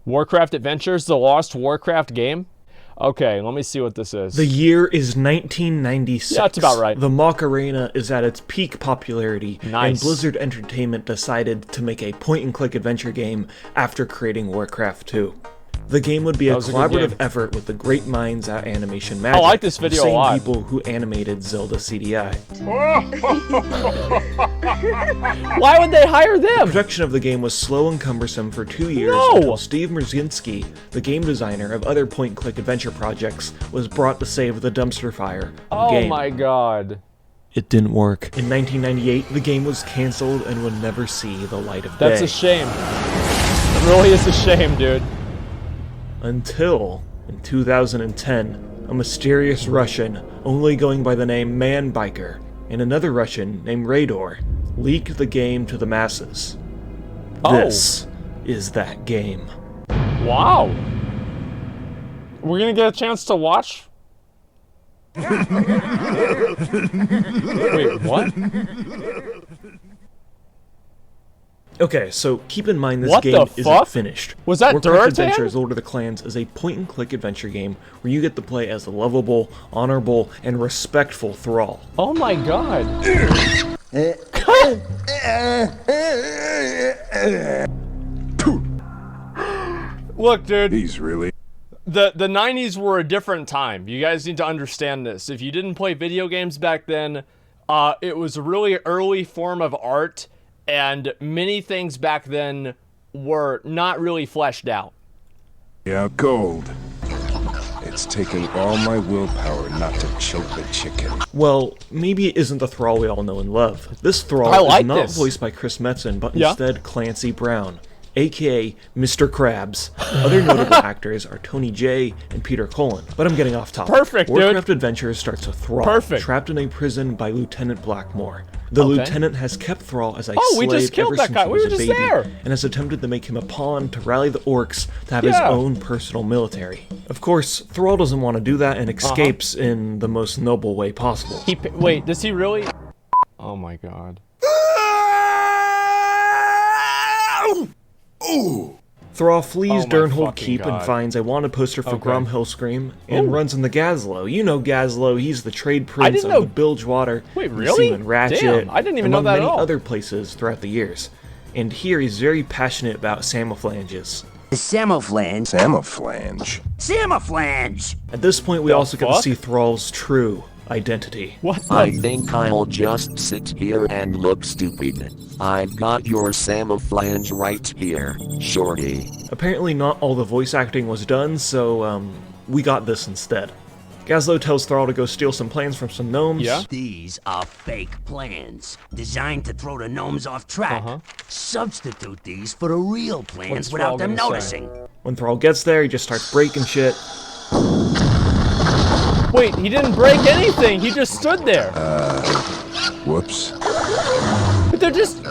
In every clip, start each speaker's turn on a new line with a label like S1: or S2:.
S1: Warcraft Adventures, the Lost Warcraft game? Okay, let me see what this is.
S2: The year is 1996.
S1: Yeah, that's about right.
S2: The Macarena is at its peak popularity,
S1: Nice.
S2: and Blizzard Entertainment decided to make a point-and-click adventure game after creating Warcraft 2. The game would be a collaborative effort with the great minds at Animation Magic.
S1: I like this video
S2: the
S1: a lot.
S2: same people who animated Zelda CDI.
S1: Why would they hire them?
S2: Production of the game was slow and cumbersome for 2 years until Steve Merzinski, the game designer of other point-and-click adventure projects, was brought to save the dumpster fire of the game.
S1: Oh my god.
S2: It didn't work. In 1998, the game was cancelled and would never see the light of day.
S1: That's a shame. It really is a shame, dude.
S2: Until, in 2010, a mysterious Russian, only going by the name Man Biker, and another Russian named Rador, leaked the game to the masses. This is that game.
S1: Wow. We're gonna get a chance to watch? Wait, what?
S2: Okay, so keep in mind this
S1: What
S2: game
S1: the
S2: isn't
S1: fuck?
S2: finished.
S1: Was that
S2: Warcraft
S1: Duratan?
S2: Adventures Lord of the Clans is a point-and-click adventure game where you get to play as a lovable, honorable, and respectful thrall.
S1: Oh my god. Look, dude.
S3: He's really...
S1: The 90s were a different time. You guys need to understand this. If you didn't play video games back then, it was a really early form of art, and many things back then were not really fleshed out.
S3: Yeah, gold. It's taken all my willpower not to choke the chicken.
S2: Well, maybe it isn't the thrall we all know and love. This thrall is not voiced by Chris Metzen, but instead Clancy Brown, aka Mr. Krabs. Other notable actors are Tony Jay and Peter Cullen. But I'm getting off topic.
S1: Perfect, dude.
S2: Warcraft Adventures starts with Thrall, trapped in a prison by Lieutenant Blackmore. The lieutenant has kept Thrall as a slave ever since he was a baby, and has attempted to make him a pawn to rally the orcs to have his own personal military. Of course, Thrall doesn't want to do that and escapes in the most noble way possible.
S1: Wait, does he really? Oh my god.
S3: Ooh!
S2: Thrall flees Durnhold Keep and finds a wanted poster for Grom Hillscream and runs into Gazlowe. You know Gazlowe, he's the trade prince of the Bilgewater, Seaman Ratchet,
S1: Damn, I didn't even know that at all.
S2: Among many other places throughout the years. And here he's very passionate about Samoflanges.
S4: Samoflange.
S3: Samoflange.
S4: Samoflange!
S2: At this point we also get to see Thrall's true identity.
S5: I think I'll just sit here and look stupid. I've got your Samoflange right here, shorty.
S2: Apparently not all the voice acting was done, so we got this instead. Gazlowe tells Thrall to go steal some plans from some gnomes.
S4: These are fake plans, designed to throw the gnomes off track. Substitute these for the real plans without them noticing.
S2: When Thrall gets there, he just starts breaking shit.
S1: Wait, he didn't break anything. He just stood there.
S3: Whoops.
S1: But they're just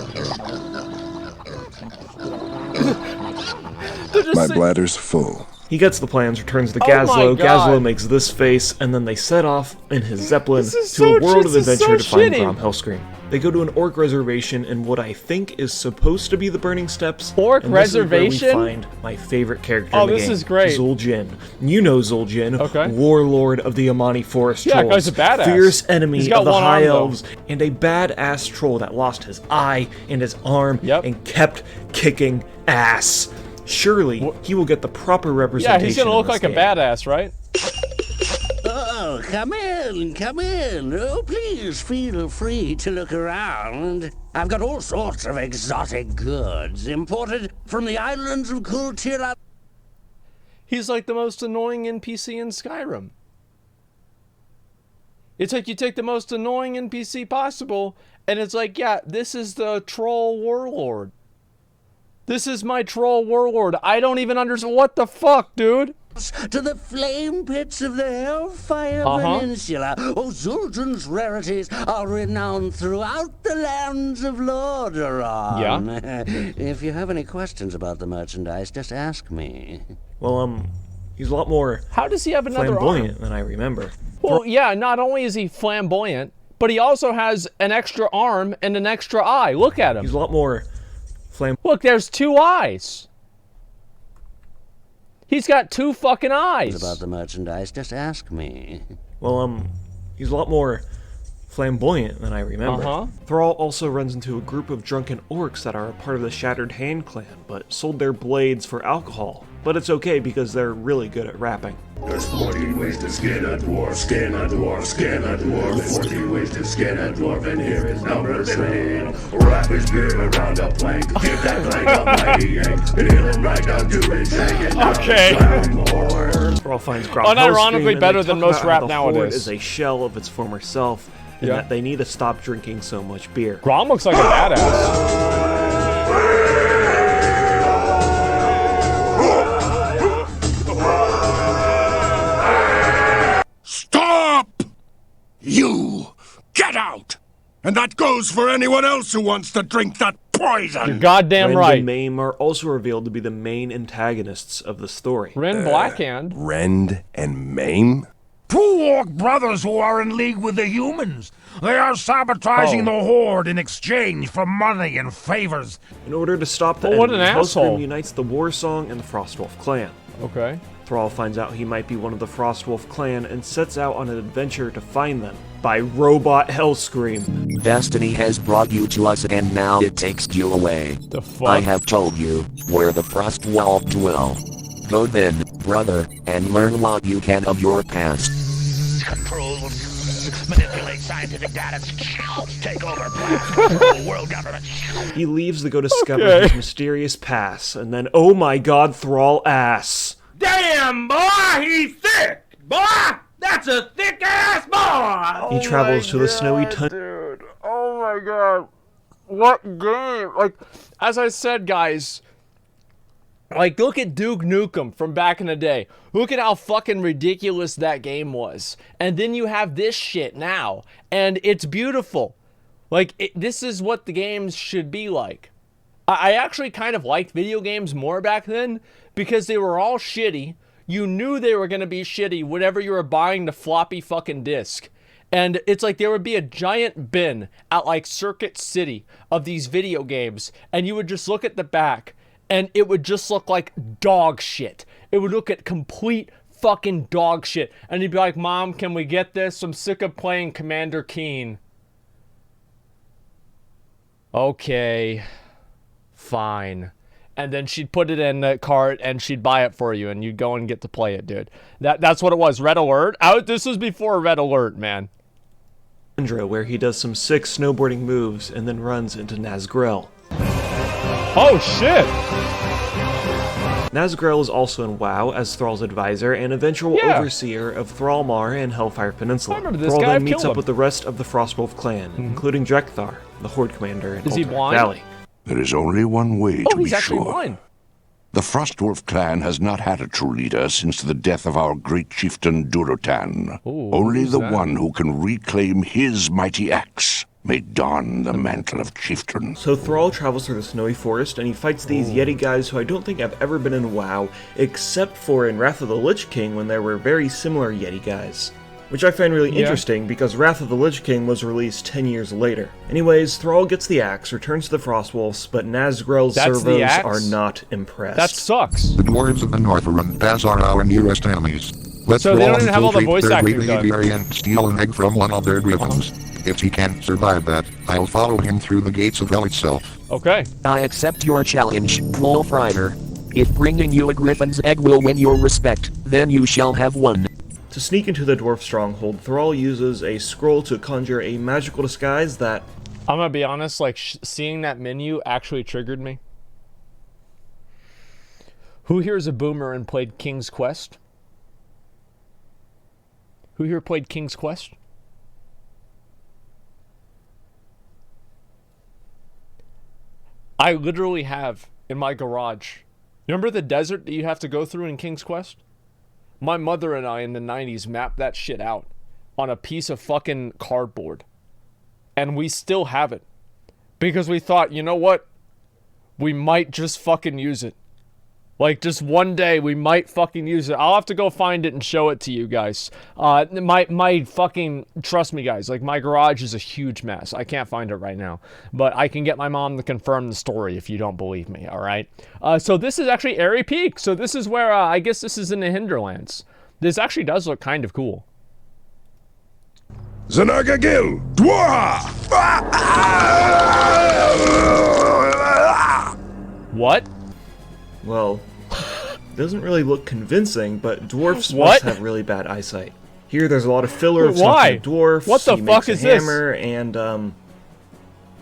S3: My bladder's full.
S2: He gets the plans, returns to Gazlowe. Gazlowe makes this face, and then they set off in his Zeppelin to a world of adventure to find Grom Hellscream. They go to an orc reservation in what I think is supposed to be the Burning Steppes.
S1: Orc reservation?
S2: This is where we find my favorite character in the game.
S1: This is great.
S2: Zul'jin. You know Zul'jin, warlord of the Amani Forest Trolls.
S1: Guy's a badass.
S2: Fierce enemy of the High Elves, and a badass troll that lost his eye and his arm and kept kicking ass. Surely he will get the proper representation.
S1: Yeah, he's gonna look like a badass, right?
S4: Oh, come in. Oh, please feel free to look around. I've got all sorts of exotic goods imported from the islands of Kultira.
S1: He's like the most annoying NPC in Skyrim. It's like you take the most annoying NPC possible, and it's like, yeah, this is the troll warlord. This is my troll warlord. I don't even understand. What the fuck, dude?
S4: To the flame pits of the Hellfire Peninsula. Oh, Zul'jin's rarities are renowned throughout the lands of Lordaeron. If you have any questions about the merchandise, just ask me.
S2: Well, he's a lot more
S1: How does he have another
S2: flamboyant
S1: arm?
S2: than I remember.
S1: Well, yeah, not only is he flamboyant, but he also has an extra arm and an extra eye. Look at him.
S2: He's a lot more
S1: Look, there's two eyes. He's got 2 fucking eyes.
S4: About the merchandise, just ask me.
S2: Well, he's a lot more flamboyant than I remember. Thrall also runs into a group of drunken orcs that are a part of the Shattered Hand clan, but sold their blades for alcohol. But it's okay because they're really good at rapping.
S6: There's 14 ways to skin a dwarf, skin a dwarf, skin a dwarf. 14 ways to skin a dwarf, and here is number 17. Wrap his beard around a plank, give that plank a mighty yank, and he'll him right down to it, shake it down.
S1: Okay.
S2: Thrall finds Gromp
S1: unironically better than most rap nowadays.
S2: Is a shell of its former self, and that they need to stop drinking so much beer.
S1: Grom looks like a badass.
S3: Stop! You! Get out! And that goes for anyone else who wants to drink that poison!
S1: You're goddamn
S2: Rend
S1: right.
S2: and Maim are also revealed to be the main antagonists of the story.
S1: Rend Blackhand.
S3: Rend and Maim?
S7: 2 orc brothers who are in league with the humans. They are sabotaging the Horde in exchange for money and favors.
S2: In order to stop the
S1: what an
S2: enemy,
S1: asshole.
S2: Hellscream unites the Warsong and the Frostwolf clan.
S1: Okay.
S2: Thrall finds out he might be one of the Frostwolf clan and sets out on an adventure to find them by Robot Hellscream.
S5: Destiny has brought you to us and now it takes you away.
S1: The fuck?
S5: I have told you where the Frostwolf dwell. Go then, brother, and learn what you can of your past.
S7: Control, manipulate scientific data, take over control world government.
S2: He leaves to go discover his mysterious past, and then, oh my god, Thrall ass.
S7: Damn, boy, he's thick! Boy, that's a thick-ass boy!
S2: He travels to the snowy tundra.
S1: Dude, oh my god. What game? Like, as I said, guys, like, look at Duke Nukem from back in the day. Look at how fucking ridiculous that game was. And then you have this shit now, and it's beautiful. Like, this is what the games should be like. I actually kind of liked video games more back then because they were all shitty. You knew they were going to be shitty whenever you were buying the floppy fucking disc. And it's like there would be a giant bin at like Circuit City of these video games, and you would just look at the back, and it would just look like dog shit. It would look at complete fucking dog shit. And you'd be like, Mom, can we get this? I'm sick of playing Commander Keen. Okay. Fine. And then she'd put it in the cart and she'd buy it for you and you'd go and get to play it, dude. That's what it was. Red Alert? This was before Red Alert, man.
S2: Where he does some sick snowboarding moves and then runs into Nazgrel.
S1: Oh, shit!
S2: Nazgrel is also in WoW as Thrall's advisor and eventual overseer of Thrallmar and Hellfire Peninsula.
S1: I remember this
S2: Thrall
S1: guy.
S2: then meets up with the rest of the Frostwolf clan, including Drekthar, the Horde commander in Ultimate Valley.
S3: There is only one way to be
S1: he's actually
S3: sure.
S1: blind.
S3: The Frostwolf clan has not had a true leader since the death of our great chieftain Durotan. Only the one who can reclaim his mighty axe may don the mantle of chieftain.
S2: So Thrall travels through the snowy forest and he fights these Yeti guys who I don't think have ever been in WoW, except for in Wrath of the Lich King when there were very similar Yeti guys. Which I find really interesting because Wrath of the Lich King was released 10 years later. Anyways, Thrall gets the axe, returns to the Frostwolves, but Nazgrel's servos are not impressed.
S1: That sucks.
S8: The dwarves of the Northrend Pass are our nearest enemies. Let's
S1: so they don't even have all the voice acting done.
S8: And steal an egg from one of their griffins. If he can't survive that, I'll follow him through the gates of hell itself.
S1: Okay.
S5: I accept your challenge, Wolf Rider. If bringing you a griffin's egg will win your respect, then you shall have one.
S2: To sneak into the dwarf stronghold, Thrall uses a scroll to conjure a magical disguise that...
S1: I'm gonna be honest, like, seeing that menu actually triggered me. Who here is a boomer and played King's Quest? Who here played King's Quest? I literally have in my garage. Remember the desert that you have to go through in King's Quest? My mother and I in the 90s mapped that shit out on a piece of fucking cardboard. And we still have it. Because we thought, you know what? We might just fucking use it. Like, just one day, we might fucking use it. I'll have to go find it and show it to you guys. My fucking... Trust me, guys. Like, my garage is a huge mess. I can't find it right now. But I can get my mom to confirm the story if you don't believe me, alright? So this is actually Airy Peak. So this is where, I guess this is in the Hinterlands. This actually does look kind of cool.
S6: Zanagagil! Dwa!
S1: What?
S2: Well, doesn't really look convincing, but dwarfs must have really bad eyesight. Here, there's a lot of filler of talking to dwarfs.
S1: What the fuck is this?
S2: Hammer and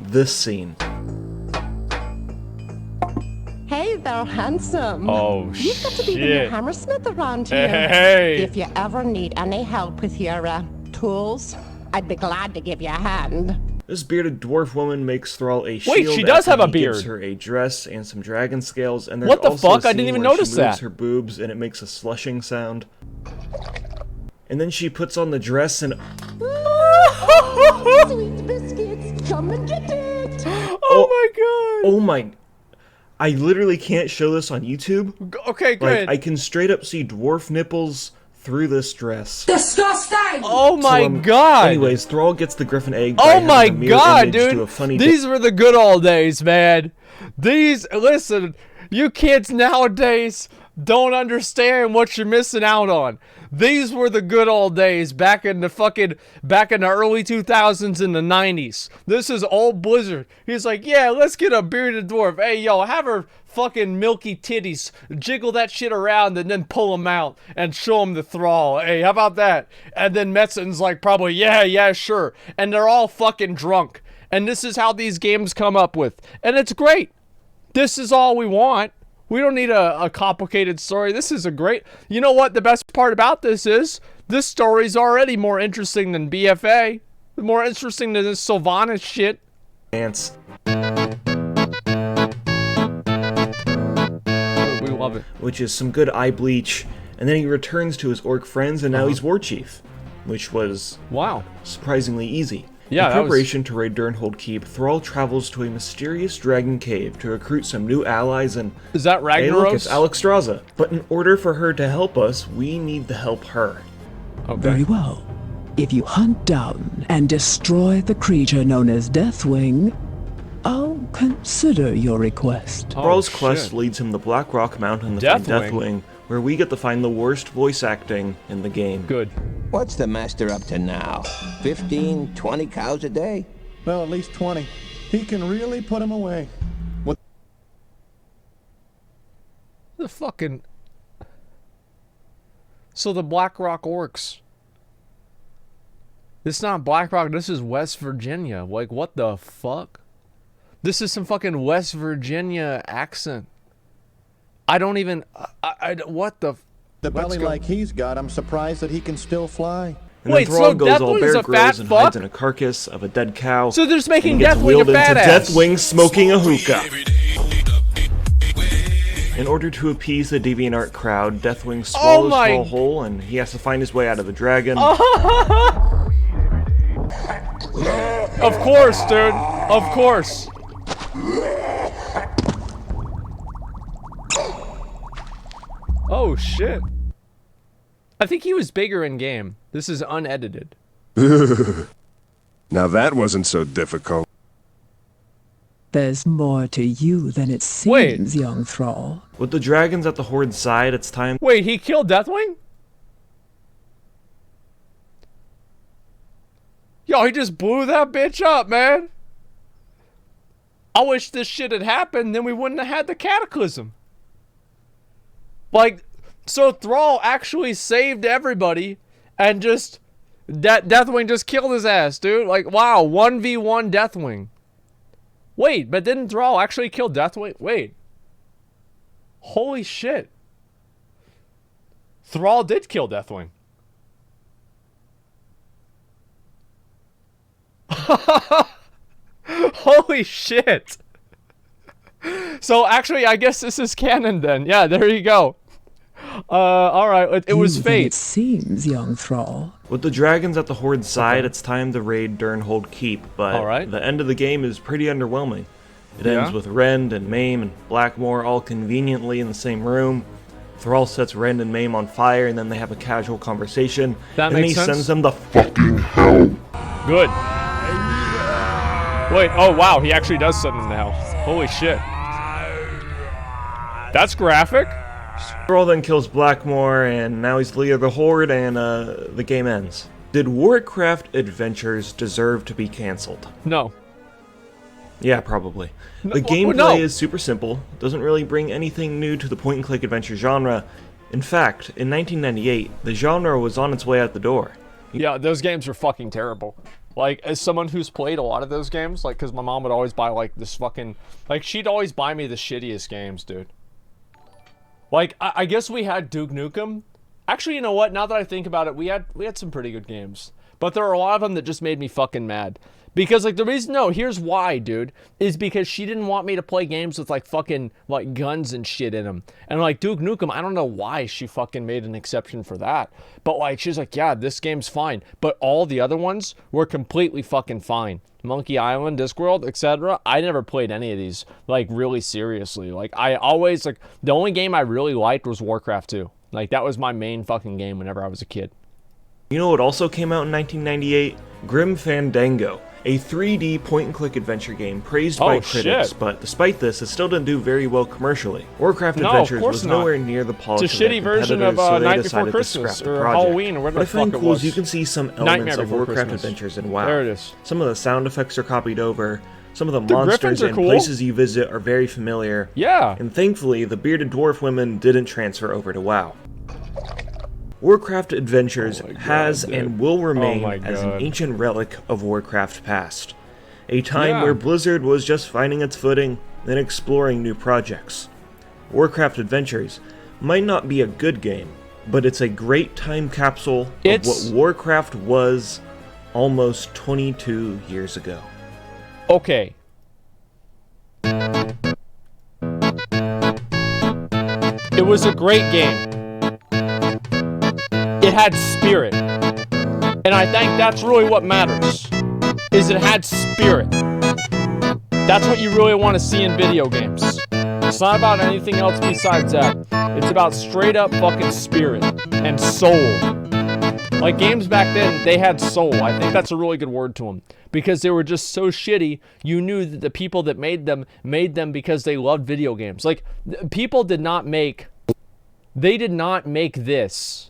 S2: this scene.
S9: Hey there, handsome.
S1: Oh,
S9: You've got to be the new hammersmith around
S1: here.
S9: Hey. If you ever need any help with your tools, I'd be glad to give you a hand.
S2: This bearded dwarf woman makes Thrall a shield.
S1: Wait, she does have a beard.
S2: Gives her a dress and some dragon scales, and there's
S1: what the
S2: also
S1: fuck?
S2: A
S1: I didn't even
S2: where
S1: notice
S2: she
S1: that.
S2: moves her boobs, and it makes a slushing sound. And then she puts on the dress and.
S9: Sweet biscuits, come and get it.
S1: Oh my god.
S2: Oh my. I literally can't show this on YouTube.
S1: Okay, good.
S2: Like, I can straight up see dwarf nipples through this dress.
S9: Disgusting!
S1: Oh my god!
S2: Anyways, Thrall gets the griffin egg.
S1: Oh my god, dude! These were the good old days, man. Listen, you kids nowadays don't understand what you're missing out on. These were the good old days back in the early 2000s and the 90s. This is old Blizzard. He's like, yeah, let's get a bearded dwarf. Hey, yo, have her fucking milky titties, jiggle that shit around and then pull them out and show them the Thrall. Hey, how about that? And then Metzen's like, probably, yeah, sure. And they're all fucking drunk. And this is how these games come up with. And it's great. This is all we want. We don't need a complicated story. This is a great... You know what the best part about this is? This story's already more interesting than BFA. More interesting than this Sylvanas shit.
S2: Ants.
S1: We love it.
S2: Which is some good eye bleach. And then he returns to his orc friends, and now he's war chief. Which was...
S1: Wow.
S2: Surprisingly easy.
S1: Yeah,
S2: in preparation to raid Durnhold Keep, Thrall travels to a mysterious dragon cave to recruit some new allies and...
S1: Is that Ragnaros?
S2: Hey look, it's Alexstrasza. But in order for her to help us, we need to help her.
S1: Okay.
S10: Very well. If you hunt down and destroy the creature known as Deathwing, I'll consider your request.
S2: Thrall's quest leads him to Black Rock Mountain to find Deathwing, where we get to find the worst voice acting in the game.
S1: Good.
S11: What's the master up to now? 15, 20 cows a day?
S12: Well, at least 20. He can really put them away. What?
S1: The fucking... So the Black Rock Orcs. This is not Black Rock, this is West Virginia. Like, what the fuck? This is some fucking West Virginia accent. I don't even... what the...
S12: The belly like he's got, I'm surprised that he can still fly.
S2: And then Thrall goes all Bear Grylls and hides in a carcass of a dead cow.
S1: So they're just making Deathwing a fat ass.
S2: Deathwing smoking a hookah. In order to appease the DeviantArt crowd, Deathwing swallows Thrall whole, and he has to find his way out of the dragon.
S1: Of course, dude. Of course. Oh, shit. I think he was bigger in game. This is unedited.
S6: Now that wasn't so difficult.
S10: There's more to you than it seems, young Thrall.
S2: With the dragons at the Horde's side, it's time...
S1: Wait, he killed Deathwing? Yo, he just blew that bitch up, man. I wish this shit had happened, then we wouldn't have had the Cataclysm. Like, so Thrall actually saved everybody, and just, Deathwing just killed his ass, dude. Like, wow, 1v1 Deathwing. Wait, but didn't Thrall actually kill Deathwing? Wait. Holy shit. Thrall did kill Deathwing. Holy shit. So actually, I guess this is canon then. Yeah, there you go. All right, it was fate.
S10: It seems, young Thrall.
S2: With the dragons at the Horde's side, it's time to raid Durnhold Keep, but the end of the game is pretty underwhelming. It ends with Rend and Maim and Blackmore all conveniently in the same room. Thrall sets Rend and Maim on fire, and then they have a casual conversation.
S1: That
S2: and
S1: makes sense.
S2: He sends them the fucking hell.
S1: Good. Wait, oh wow, he actually does send them to hell. Holy shit. That's graphic.
S2: Thrall then kills Blackmore, and now he's the leader of the Horde, and the game ends. Did Warcraft Adventures deserve to be cancelled?
S1: No.
S2: Yeah, probably. The gameplay is super simple, doesn't really bring anything new to the point-and-click adventure genre. In fact, in 1998, the genre was on its way out the door.
S1: Yeah, those games were fucking terrible. Like, as someone who's played a lot of those games, like, because my mom would always buy, like, this fucking... Like, she'd always buy me the shittiest games, dude. Like, I guess we had Duke Nukem. Actually, you know what? Now that I think about it, we had some pretty good games. But there are a lot of them that just made me fucking mad. Because, like, the reason, no, here's why, dude, is because she didn't want me to play games with, like, fucking, like, guns and shit in them. And, like, Duke Nukem, I don't know why she fucking made an exception for that. But, like, she's like, yeah, this game's fine. But all the other ones were completely fucking fine. Monkey Island, Discworld, etc. I never played any of these, like, really seriously. Like, I always, like, the only game I really liked was Warcraft 2. Like, that was my main fucking game whenever I was a kid.
S2: You know what also came out in 1998? Grim Fandango, a 3D point-and-click adventure game praised by critics, but despite this, it still didn't do very well commercially. Warcraft Adventures was nowhere near the polish
S1: it's a shitty version of Night Before Christmas or Halloween or whatever the fuck it was.
S2: What I find cool is you can see some elements of Warcraft Adventures in WoW.
S1: There it is.
S2: Some of the sound effects are copied over. Some of the monsters and places you visit are very familiar.
S1: Yeah.
S2: And thankfully, the bearded dwarf women didn't transfer over to WoW. Warcraft Adventures has and will remain as an ancient relic of Warcraft past. A time where Blizzard was just finding its footing and exploring new projects. Warcraft Adventures might not be a good game, but it's a great time capsule of what Warcraft was almost 22 years ago.
S1: Okay. It was a great game. It had spirit. And I think that's really what matters. Is it had spirit. That's what you really want to see in video games. It's not about anything else besides that. It's about straight up fucking spirit and soul. Like games back then, they had soul. I think that's a really good word to them. Because they were just so shitty, you knew that the people that made them because they loved video games. Like, people did not make... They did not make this.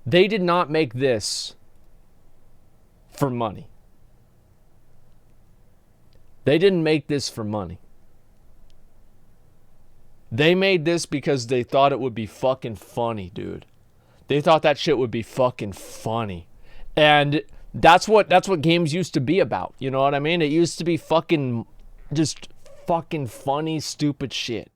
S1: They did not make this for money. They didn't make this for money. They made this because they thought it would be fucking funny, dude. They thought that shit would be fucking funny. And that's what games used to be about. You know what I mean? It used to be fucking just fucking funny, stupid shit.